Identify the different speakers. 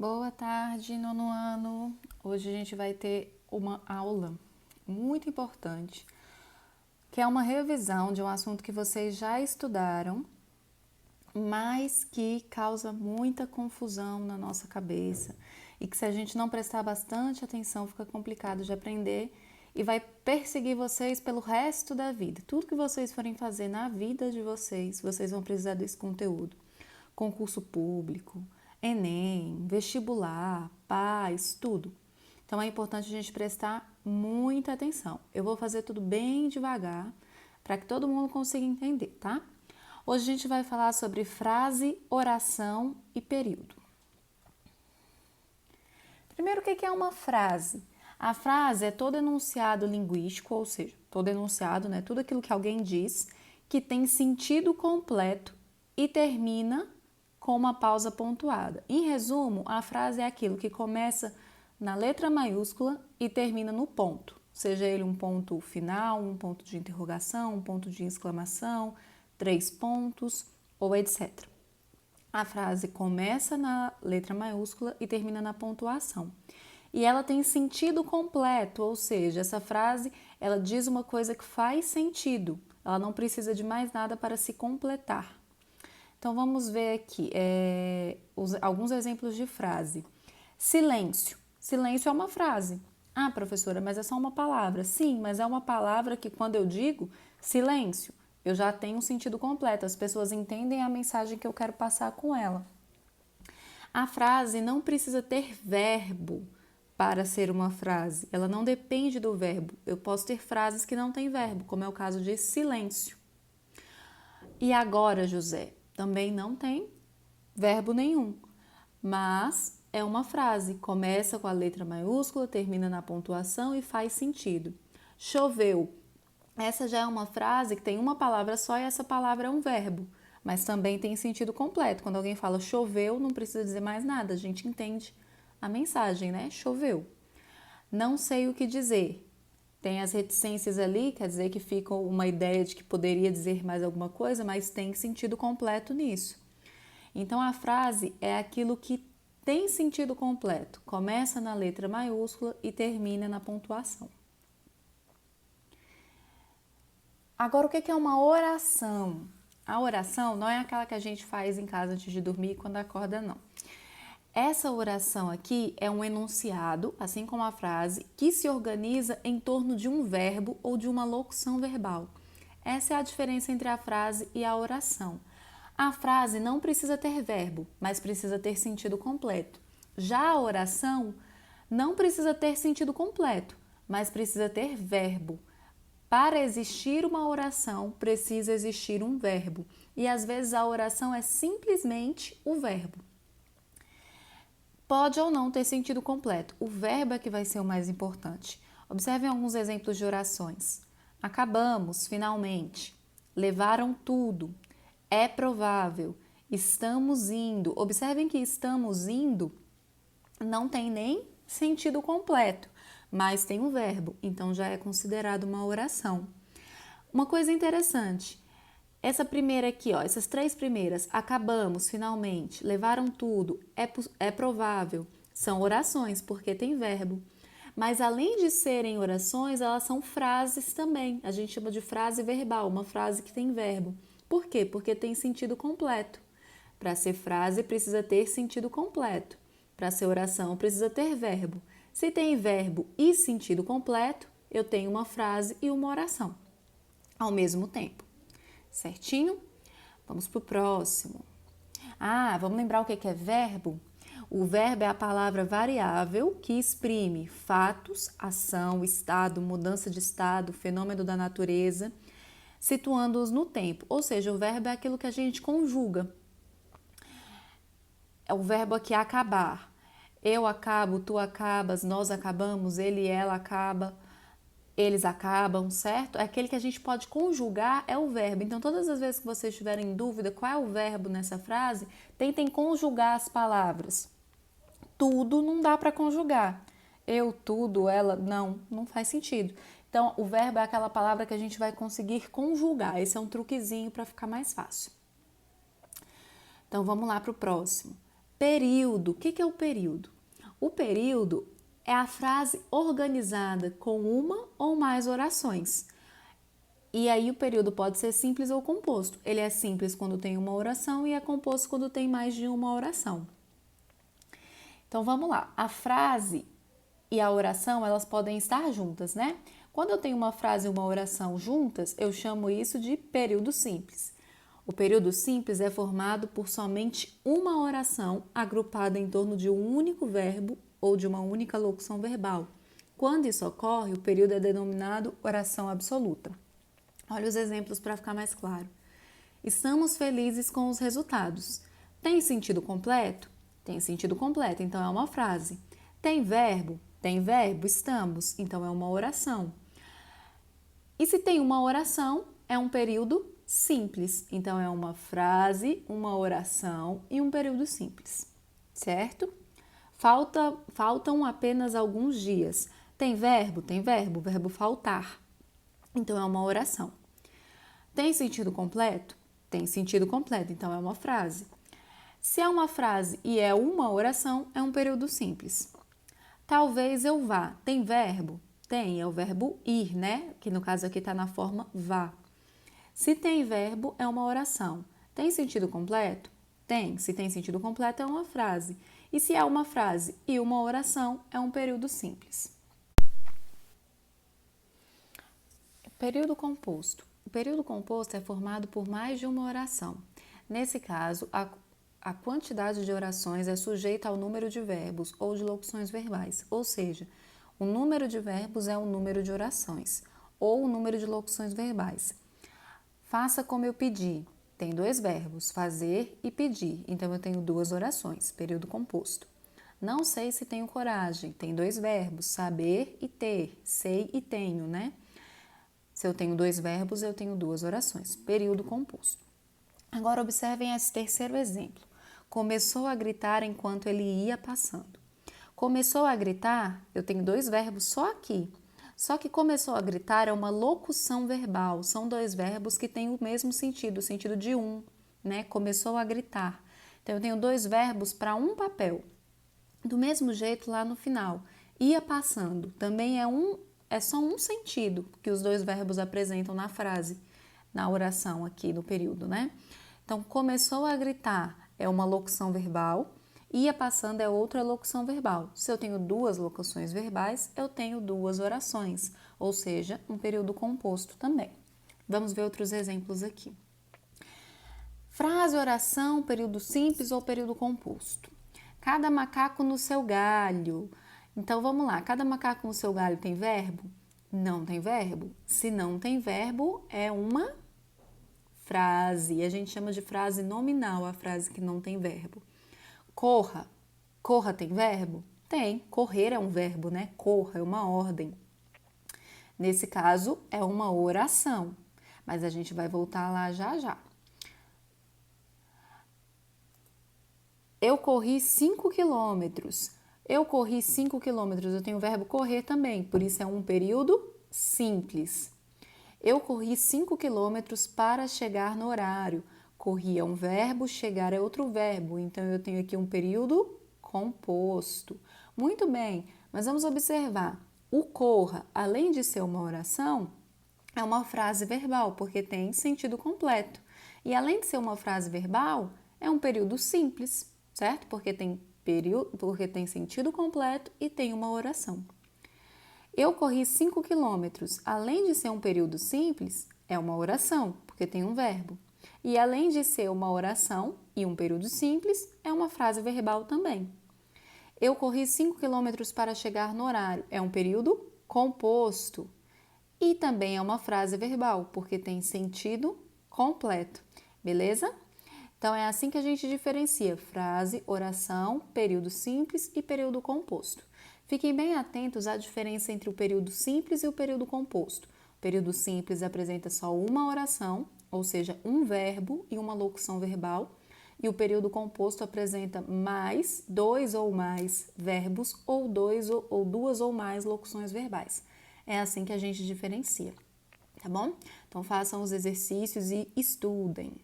Speaker 1: Boa tarde, nono ano. Hoje a gente vai ter uma aula muito importante, que é uma revisão de um assunto que vocês já estudaram, mas que causa muita confusão na nossa cabeça e que, se a gente não prestar bastante atenção, fica complicado de aprender e vai perseguir vocês pelo resto da vida. Tudo que vocês forem fazer na vida de vocês, vocês vão precisar desse conteúdo. Concurso público, Enem, vestibular, PAS, tudo. Então é importante a gente prestar muita atenção. Eu vou fazer tudo bem devagar para que todo mundo consiga entender, tá? Hoje a gente vai falar sobre frase, oração e período. Primeiro, o que é uma frase? A frase é todo enunciado linguístico, ou seja, todo enunciado, né? Tudo aquilo que alguém diz que tem sentido completo e termina com uma pausa pontuada. Em resumo, a frase é aquilo que começa na letra maiúscula e termina no ponto, seja ele um ponto final, um ponto de interrogação, um ponto de exclamação, 3 pontos ou etc. A frase começa na letra maiúscula e termina na pontuação. E ela tem sentido completo, ou seja, essa frase ela diz uma coisa que faz sentido. Ela não precisa de mais nada para se completar. Então, vamos ver aqui alguns exemplos de frase. Silêncio. Silêncio é uma frase. Ah, professora, mas é só uma palavra. Sim, mas é uma palavra que, quando eu digo silêncio, eu já tenho um sentido completo. As pessoas entendem a mensagem que eu quero passar com ela. A frase não precisa ter verbo para ser uma frase. Ela não depende do verbo. Eu posso ter frases que não têm verbo, como é o caso de silêncio. E agora, José? Também não tem verbo nenhum, mas é uma frase, começa com a letra maiúscula, termina na pontuação e faz sentido. Choveu. Essa já é uma frase que tem uma palavra só e essa palavra é um verbo, mas também tem sentido completo. Quando alguém fala choveu, não precisa dizer mais nada, a gente entende a mensagem, né? Choveu. Não sei o que dizer. Tem as reticências ali, quer dizer que fica uma ideia de que poderia dizer mais alguma coisa, mas tem sentido completo nisso. Então, a frase é aquilo que tem sentido completo, começa na letra maiúscula e termina na pontuação. Agora, o que é uma oração? A oração não é aquela que a gente faz em casa antes de dormir quando acorda, não. Essa oração aqui é um enunciado, assim como a frase, que se organiza em torno de um verbo ou de uma locução verbal. Essa é a diferença entre a frase e a oração. A frase não precisa ter verbo, mas precisa ter sentido completo. Já a oração não precisa ter sentido completo, mas precisa ter verbo. Para existir uma oração, precisa existir um verbo. E às vezes a oração é simplesmente o verbo. Pode ou não ter sentido completo. O verbo é que vai ser o mais importante. Observem alguns exemplos de orações. Acabamos, finalmente. Levaram tudo. É provável. Estamos indo. Observem que estamos indo não tem nem sentido completo, mas tem um verbo, então já é considerado uma oração. Uma coisa interessante. Essa primeira aqui, ó, essas 3 primeiras, acabamos, finalmente, levaram tudo, é provável, são orações, porque tem verbo. Mas além de serem orações, elas são frases também. A gente chama de frase verbal, uma frase que tem verbo. Por quê? Porque tem sentido completo. Para ser frase, precisa ter sentido completo. Para ser oração, precisa ter verbo. Se tem verbo e sentido completo, eu tenho uma frase e uma oração ao mesmo tempo. Certinho? Vamos para o próximo. Vamos lembrar o que é verbo? O verbo é a palavra variável que exprime fatos, ação, estado, mudança de estado, fenômeno da natureza, situando-os no tempo. Ou seja, o verbo é aquilo que a gente conjuga. É o verbo aqui acabar. Eu acabo, tu acabas, nós acabamos, ele e ela acaba. Eles acabam, certo? É aquele que a gente pode conjugar, é o verbo. Então, todas as vezes que vocês estiverem em dúvida qual é o verbo nessa frase, tentem conjugar as palavras. Tudo não dá para conjugar. Eu, tudo, ela, não faz sentido. Então, o verbo é aquela palavra que a gente vai conseguir conjugar. Esse é um truquezinho para ficar mais fácil. Então, vamos lá para o próximo. Período. O que é o período? O período é a frase organizada com uma ou mais orações. E aí o período pode ser simples ou composto. Ele é simples quando tem uma oração e é composto quando tem mais de uma oração. Então vamos lá. A frase e a oração, elas podem estar juntas, né? Quando eu tenho uma frase e uma oração juntas, eu chamo isso de período simples. O período simples é formado por somente uma oração agrupada em torno de um único verbo ou de uma única locução verbal. Quando isso ocorre, o período é denominado oração absoluta. Olha os exemplos para ficar mais claro. Estamos felizes com os resultados. Tem sentido completo? Tem sentido completo, então é uma frase. Tem verbo? Tem verbo, estamos, então é uma oração. E se tem uma oração, é um período simples. Então é uma frase, uma oração e um período simples, certo? Faltam apenas alguns dias. Tem verbo? Tem verbo, verbo faltar. Então é uma oração. Tem sentido completo? Tem sentido completo, então é uma frase. Se é uma frase e é uma oração, é um período simples. Talvez eu vá. Tem verbo? Tem, é o verbo ir, né? Que no caso aqui está na forma vá. Se tem verbo, é uma oração. Tem sentido completo? Tem. Se tem sentido completo, é uma frase. E se é uma frase e uma oração, é um período simples. Período composto. O período composto é formado por mais de uma oração. Nesse caso, a quantidade de orações é sujeita ao número de verbos ou de locuções verbais, ou seja, o número de verbos é o número de orações ou o número de locuções verbais. Faça como eu pedi. Tem dois verbos, fazer e pedir, então eu tenho duas orações, período composto. Não sei se tenho coragem. Tem dois verbos, saber e ter, sei e tenho, né? Se eu tenho dois verbos, eu tenho duas orações, período composto. Agora observem esse terceiro exemplo. Começou a gritar enquanto ele ia passando. Começou a gritar, eu tenho dois verbos só aqui. Só que começou a gritar é uma locução verbal. São dois verbos que têm o mesmo sentido, o sentido de um, né? Começou a gritar. Então, eu tenho dois verbos para um papel. Do mesmo jeito, lá no final, ia passando. Também é só um sentido que os dois verbos apresentam na frase, na oração aqui no período, né? Então, começou a gritar é uma locução verbal, ia passando é outra locução verbal. Se eu tenho duas locuções verbais, eu tenho duas orações, ou seja, um período composto também. Vamos ver outros exemplos aqui. Frase, oração, período simples ou período composto. Cada macaco no seu galho. Então, vamos lá. Cada macaco no seu galho tem verbo? Não tem verbo. Se não tem verbo, é uma frase. A gente chama de frase nominal a frase que não tem verbo. Corra. Corra tem verbo? Tem. Correr é um verbo, né? Corra é uma ordem. Nesse caso, é uma oração. Mas a gente vai voltar lá já já. Eu corri 5 quilômetros. Eu corri 5 quilômetros. Eu tenho o verbo correr também, por isso é um período simples. Eu corri 5 quilômetros para chegar no horário. Corri é um verbo, chegar é outro verbo. Então, eu tenho aqui um período composto. Muito bem, mas vamos observar. O corra, além de ser uma oração, é uma frase verbal, porque tem sentido completo. E além de ser uma frase verbal, é um período simples, certo? Porque tem sentido completo e tem uma oração. Eu corri 5 quilômetros. Além de ser um período simples, é uma oração, porque tem um verbo. E além de ser uma oração e um período simples, é uma frase verbal também. Eu corri 5 quilômetros para chegar no horário. É um período composto. E também é uma frase verbal, porque tem sentido completo. Beleza? Então, é assim que a gente diferencia frase, oração, período simples e período composto. Fiquem bem atentos à diferença entre o período simples e o período composto. O período simples apresenta só uma oração, ou seja, um verbo e uma locução verbal, e o período composto apresenta mais, dois ou mais verbos ou duas ou mais locuções verbais. É assim que a gente diferencia, tá bom? Então, façam os exercícios e estudem.